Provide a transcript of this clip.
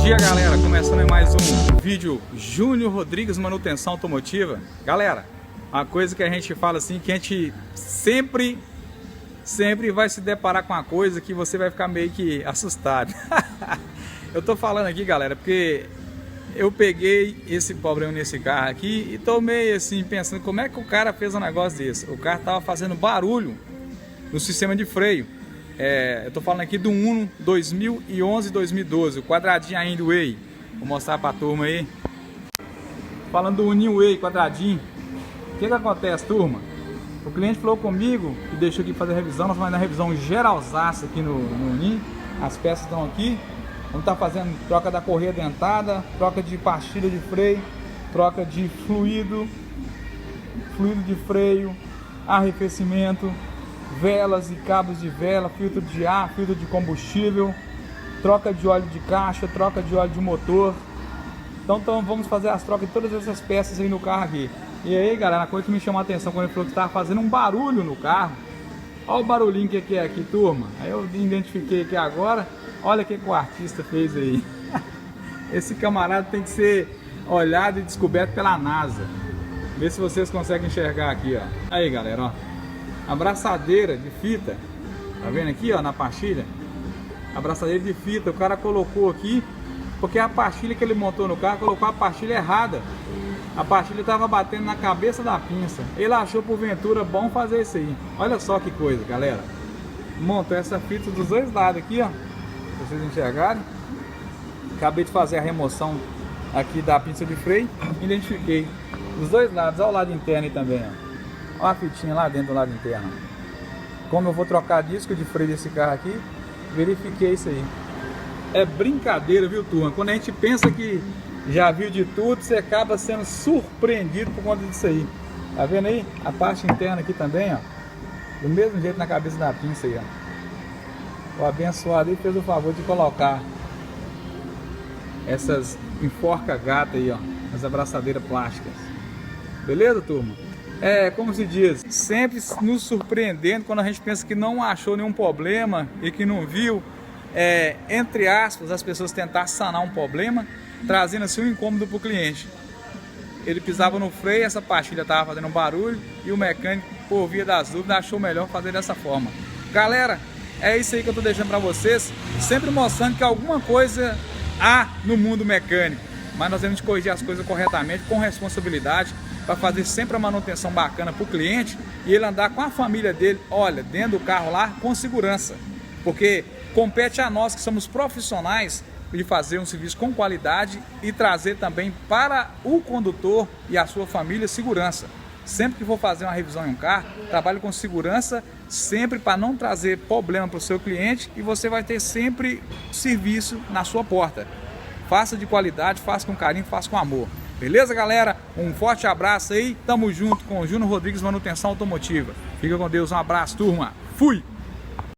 dia, galera, começando mais um vídeo Júnior Rodrigues Manutenção Automotiva. Galera, uma coisa que a gente fala assim, que a gente sempre vai se deparar com uma coisa que você vai ficar meio que assustado. Eu tô falando aqui, galera, porque eu peguei esse problema nesse carro aqui e tô meio assim pensando como é que o cara fez um negócio desse. O carro tava fazendo barulho no sistema de freio. Eu tô falando aqui do Uno 2011-2012, o quadradinho ainda Way. Vou mostrar pra turma aí. Falando do Uninho Way, quadradinho. O que acontece, turma? O cliente falou comigo e deixou aqui fazer a revisão. Nós vamos dar revisão geralzaça aqui no Uninho. As peças estão aqui. Vamos estar fazendo troca da correia dentada, troca de pastilha de freio, troca de fluido de freio, arrefecimento, velas e cabos de vela, filtro de ar, filtro de combustível, troca de óleo de caixa, troca de óleo de motor. Então vamos fazer as trocas de todas essas peças aí no carro aqui. E aí, galera, a coisa que me chamou a atenção quando ele falou que estava fazendo um barulho no carro. Olha o barulhinho que é aqui, turma. Aí eu identifiquei aqui agora. Olha o que o artista fez aí. Esse camarada tem que ser olhado e descoberto pela NASA. Vê se vocês conseguem enxergar aqui, ó. Aí, galera, ó. Abraçadeira de fita. Tá vendo aqui, ó, na pastilha? Abraçadeira de fita. O cara colocou aqui porque a pastilha que ele montou no carro, colocou a pastilha errada. A pastilha estava batendo na cabeça da pinça. Ele achou porventura bom fazer isso aí. Olha só que coisa, galera. Montou essa fita dos dois lados aqui, ó. Pra vocês enxergarem. Acabei de fazer a remoção aqui da pinça de freio. Identifiquei dos dois lados. Olha o lado interno aí também, ó. Olha a fitinha lá dentro do lado interno. Como eu vou trocar disco de freio desse carro aqui, verifiquei isso aí. É brincadeira, viu, turma? Quando a gente pensa que já viu de tudo, você acaba sendo surpreendido por conta disso aí. Tá vendo aí? A parte interna aqui também, ó. Do mesmo jeito na cabeça da pinça aí, ó. O abençoado aí fez o favor de colocar essas enforca-gata aí, ó. As abraçadeiras plásticas. Beleza, turma? Como se diz, sempre nos surpreendendo quando a gente pensa que não achou nenhum problema e que não viu, entre aspas, as pessoas tentar sanar um problema, trazendo assim um incômodo para o cliente. Ele pisava no freio, essa pastilha estava fazendo um barulho e o mecânico, por via das dúvidas, achou melhor fazer dessa forma. Galera, é isso aí que eu estou deixando para vocês, sempre mostrando que alguma coisa há no mundo mecânico, mas nós temos que corrigir as coisas corretamente, com responsabilidade, para fazer sempre a manutenção bacana para o cliente e ele andar com a família dele, olha, dentro do carro lá, com segurança. Porque compete a nós que somos profissionais de fazer um serviço com qualidade e trazer também para o condutor e a sua família segurança. Sempre que for fazer uma revisão em um carro, trabalhe com segurança, sempre para não trazer problema para o seu cliente e você vai ter sempre serviço na sua porta. Faça de qualidade, faça com carinho, faça com amor. Beleza, galera? Um forte abraço aí. Tamo junto com o Júnior Rodrigues Manutenção Automotiva. Fica com Deus. Um abraço, turma. Fui!